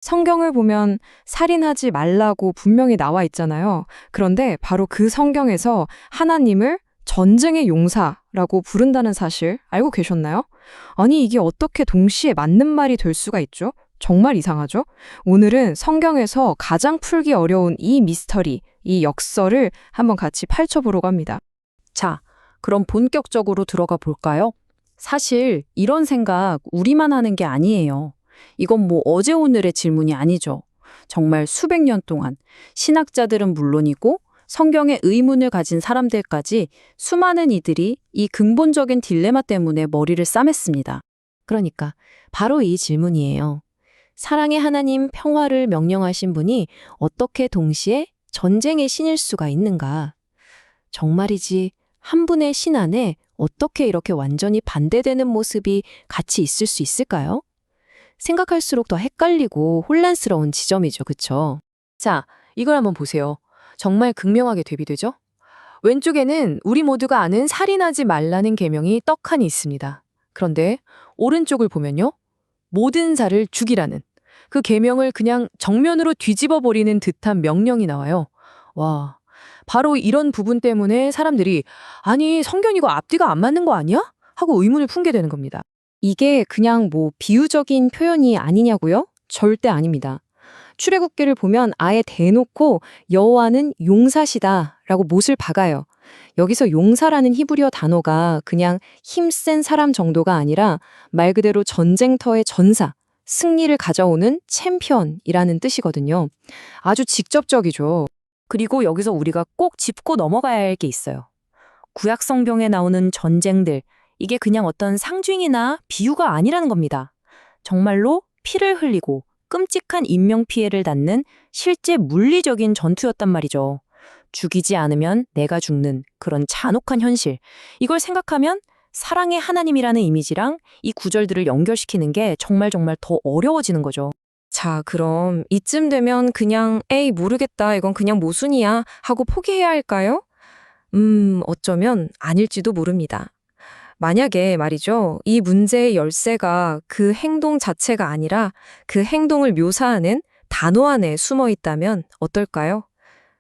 성경을 보면 살인하지 말라고 분명히 나와 있잖아요. 그런데 바로 그 성경에서 하나님을 전쟁의 용사라고 부른다는 사실 알고 계셨나요? 아니, 이게 어떻게 동시에 맞는 말이 될 수가 있죠? 정말 이상하죠? 오늘은 성경에서 가장 풀기 어려운 이 미스터리, 이 역설을 한번 같이 파헤쳐보려고 합니다. 자, 그럼 본격적으로 들어가 볼까요? 사실 이런 생각 우리만 하는 게 아니에요. 이건 뭐 어제 오늘의 질문이 아니죠. 정말 수백 년 동안 신학자들은 물론이고 성경에 의문을 가진 사람들까지 수많은 이들이 이 근본적인 딜레마 때문에 머리를 싸맸습니다. 그러니까 바로 이 질문이에요. 사랑의 하나님 평화를 명령하신 분이 어떻게 동시에 전쟁의 신일 수가 있는가? 정말이지 한 분의 신 안에 어떻게 이렇게 완전히 반대되는 모습이 같이 있을 수 있을까요? 생각할수록 더 헷갈리고 혼란스러운 지점이죠, 그쵸? 자, 이걸 한번 보세요. 정말 극명하게 대비되죠? 왼쪽에는 우리 모두가 아는 살인하지 말라는 계명이 떡하니 있습니다. 그런데 오른쪽을 보면요. 모든 자를 죽이라는 그 계명을 그냥 정면으로 뒤집어 버리는 듯한 명령이 나와요. 와, 바로 이런 부분 때문에 사람들이 아니, 성경 이거 앞뒤가 안 맞는 거 아니야? 하고 의문을 품게 되는 겁니다. 이게 그냥 뭐 비유적인 표현이 아니냐고요? 절대 아닙니다. 출애굽기를 보면 아예 대놓고 여호와는 용사시다라고 못을 박아요. 여기서 용사라는 히브리어 단어가 그냥 힘센 사람 정도가 아니라 말 그대로 전쟁터의 전사, 승리를 가져오는 챔피언이라는 뜻이거든요. 아주 직접적이죠. 그리고 여기서 우리가 꼭 짚고 넘어가야 할 게 있어요. 구약 성경에 나오는 전쟁들, 이게 그냥 어떤 상징이나 비유가 아니라는 겁니다. 정말로 피를 흘리고 끔찍한 인명피해를 낳는 실제 물리적인 전투였단 말이죠. 죽이지 않으면 내가 죽는 그런 잔혹한 현실. 이걸 생각하면 사랑의 하나님이라는 이미지랑 이 구절들을 연결시키는 게 정말 더 어려워지는 거죠. 자, 그럼 이쯤 되면 그냥 에이 모르겠다 이건 그냥 모순이야 하고 포기해야 할까요? 어쩌면 아닐지도 모릅니다. 만약에 말이죠, 이 문제의 열쇠가 그 행동 자체가 아니라 그 행동을 묘사하는 단어 안에 숨어 있다면 어떨까요?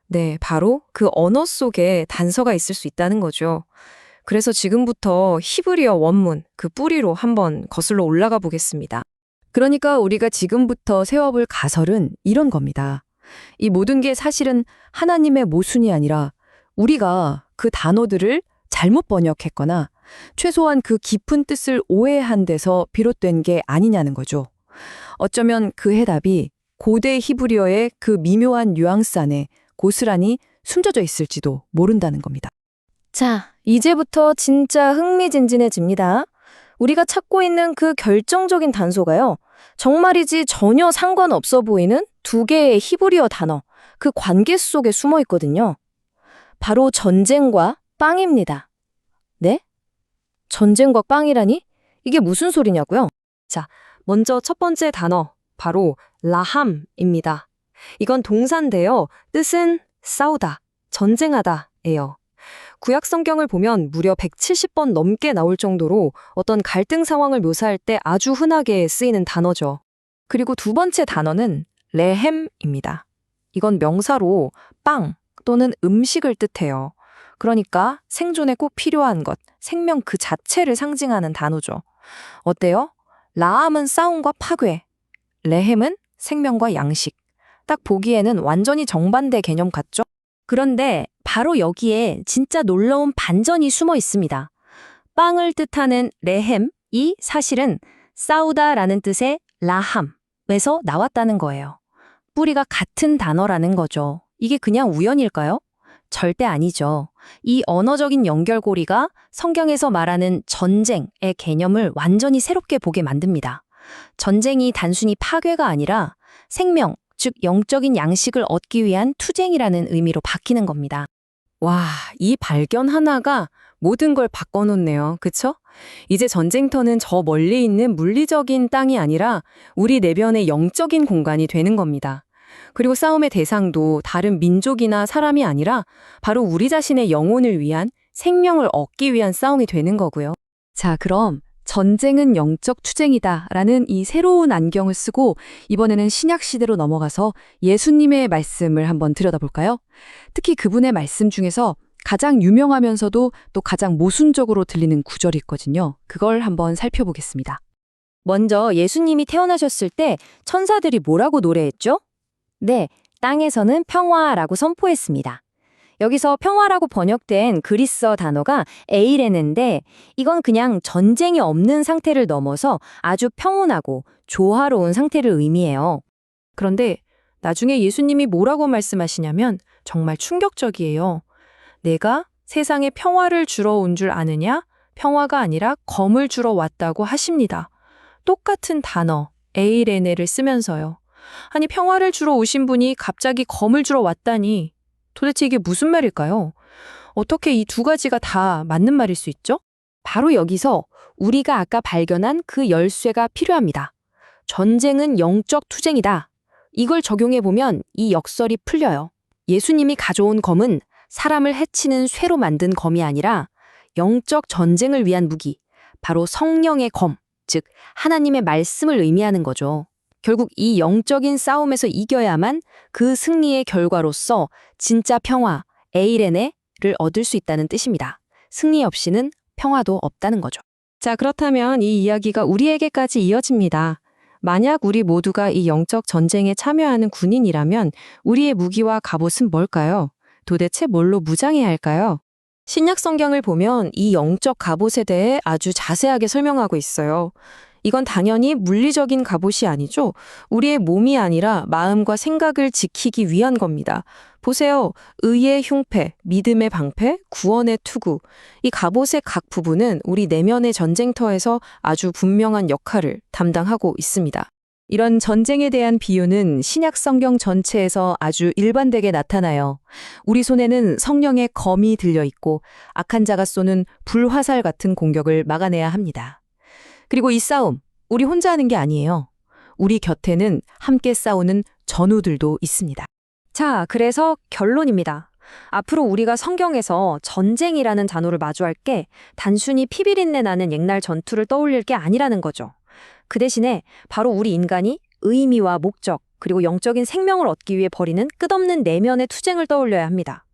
네, 바로 그 언어 속에 단서가 있을 수 있다는 거죠. 그래서 지금부터 히브리어 원문, 그 뿌리로 한번 거슬러 올라가 보겠습니다. 그러니까 우리가 지금부터 세워볼 가설은 이런 겁니다. 이 모든 게 사실은 하나님의 모순이 아니라 우리가 그 단어들을 잘못 번역했거나 최소한 그 깊은 뜻을 오해한 데서 비롯된 게 아니냐는 거죠. 어쩌면 그 해답이 고대 히브리어의 그 미묘한 뉘앙스 안에 고스란히 숨겨져 있을지도 모른다는 겁니다. 자, 이제부터 진짜 흥미진진해집니다. 우리가 찾고 있는 그 결정적인 단서가요. 정말이지 전혀 상관없어 보이는 두 개의 히브리어 단어, 그 관계 속에 숨어 있거든요. 바로 전쟁과 빵입니다. 네? 전쟁과 빵이라니? 이게 무슨 소리냐고요? 먼저 첫 번째 단어, 바로 라함입니다. 이건 동사인데요. 뜻은 싸우다, 전쟁하다예요. 구약 성경을 보면 무려 170번 넘게 나올 정도로 어떤 갈등 상황을 묘사할 때 아주 흔하게 쓰이는 단어죠. 그리고 두 번째 단어는 레헴입니다. 이건 명사로 빵 또는 음식을 뜻해요. 그러니까 생존에 꼭 필요한 것, 생명 그 자체를 상징하는 단어죠. 어때요? 라함은 싸움과 파괴, 레헴은 생명과 양식. 딱 보기에는 완전히 정반대 개념 같죠? 그런데 바로 여기에 진짜 놀라운 반전이 숨어 있습니다. 빵을 뜻하는 레헴이 사실은 싸우다라는 뜻의 라함에서 나왔다는 거예요. 뿌리가 같은 단어라는 거죠. 이게 그냥 우연일까요? 절대 아니죠. 이 언어적인 연결고리가 성경에서 말하는 전쟁의 개념을 완전히 새롭게 보게 만듭니다. 전쟁이 단순히 파괴가 아니라 생명, 즉 영적인 양식을 얻기 위한 투쟁이라는 의미로 바뀌는 겁니다. 와, 이 발견 하나가 모든 걸 바꿔놓네요. 그쵸? 이제 전쟁터는 저 멀리 있는 물리적인 땅이 아니라 우리 내면의 영적인 공간이 되는 겁니다. 그리고 싸움의 대상도 다른 민족이나 사람이 아니라 바로 우리 자신의 영혼을 위한 생명을 얻기 위한 싸움이 되는 거고요. 자, 그럼 전쟁은 영적 투쟁이다라는 이 새로운 안경을 쓰고 이번에는 신약 시대로 넘어가서 예수님의 말씀을 한번 들여다볼까요? 특히 그분의 말씀 중에서 가장 유명하면서도 또 가장 모순적으로 들리는 구절이 있거든요. 그걸 한번 살펴보겠습니다. 먼저 예수님이 태어나셨을 때 천사들이 뭐라고 노래했죠? 네, 땅에서는 평화라고 선포했습니다. 여기서 평화라고 번역된 그리스어 단어가 에이레네인데 이건 그냥 전쟁이 없는 상태를 넘어서 아주 평온하고 조화로운 상태를 의미해요. 그런데 나중에 예수님이 뭐라고 말씀하시냐면 정말 충격적이에요. 내가 세상에 평화를 주러 온 줄 아느냐? 평화가 아니라 검을 주러 왔다고 하십니다. 똑같은 단어, 에이레네를 쓰면서요. 아니, 평화를 주러 오신 분이 갑자기 검을 주러 왔다니. 도대체 이게 무슨 말일까요? 어떻게 이 두 가지가 다 맞는 말일 수 있죠? 바로 여기서 우리가 아까 발견한 그 열쇠가 필요합니다. 전쟁은 영적 투쟁이다. 이걸 적용해보면 이 역설이 풀려요. 예수님이 가져온 검은 사람을 해치는 쇠로 만든 검이 아니라 영적 전쟁을 위한 무기, 바로 성령의 검, 즉 하나님의 말씀을 의미하는 거죠. 결국 이 영적인 싸움에서 이겨야만 그 승리의 결과로서 진짜 평화, 에이레네를 얻을 수 있다는 뜻입니다. 승리 없이는 평화도 없다는 거죠. 자, 그렇다면 이 이야기가 우리에게까지 이어집니다. 만약 우리 모두가 이 영적 전쟁에 참여하는 군인이라면 우리의 무기와 갑옷은 뭘까요? 도대체 뭘로 무장해야 할까요? 신약 성경을 보면 이 영적 갑옷에 대해 아주 자세하게 설명하고 있어요. 이건 당연히 물리적인 갑옷이 아니죠. 우리의 몸이 아니라 마음과 생각을 지키기 위한 겁니다. 보세요. 의의 흉패, 믿음의 방패, 구원의 투구. 이 갑옷의 각 부분은 우리 내면의 전쟁터에서 아주 분명한 역할을 담당하고 있습니다. 이런 전쟁에 대한 비유는 신약 성경 전체에서 아주 일반되게 나타나요. 우리 손에는 성령의 검이 들려 있고 악한 자가 쏘는 불화살 같은 공격을 막아내야 합니다. 그리고 이 싸움, 우리 혼자 하는 게 아니에요. 우리 곁에는 함께 싸우는 전우들도 있습니다. 자, 그래서 결론입니다. 앞으로 우리가 성경에서 전쟁이라는 단어를 마주할 게 단순히 피비린내 나는 옛날 전투를 떠올릴 게 아니라는 거죠. 그 대신에 바로 우리 인간이 의미와 목적, 그리고 영적인 생명을 얻기 위해 벌이는 끝없는 내면의 투쟁을 떠올려야 합니다.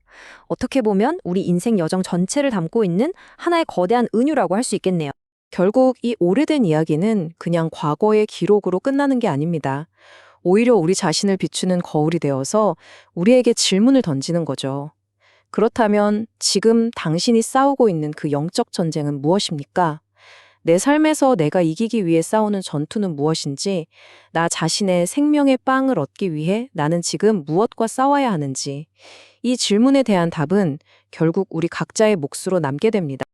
어떻게 보면 우리 인생 여정 전체를 담고 있는 하나의 거대한 은유라고 할 수 있겠네요. 결국 이 오래된 이야기는 그냥 과거의 기록으로 끝나는 게 아닙니다. 오히려 우리 자신을 비추는 거울이 되어서 우리에게 질문을 던지는 거죠. 그렇다면 지금 당신이 싸우고 있는 그 영적 전쟁은 무엇입니까? 내 삶에서 내가 이기기 위해 싸우는 전투는 무엇인지, 나 자신의 생명의 빵을 얻기 위해 나는 지금 무엇과 싸워야 하는지, 이 질문에 대한 답은 결국 우리 각자의 몫으로 남게 됩니다.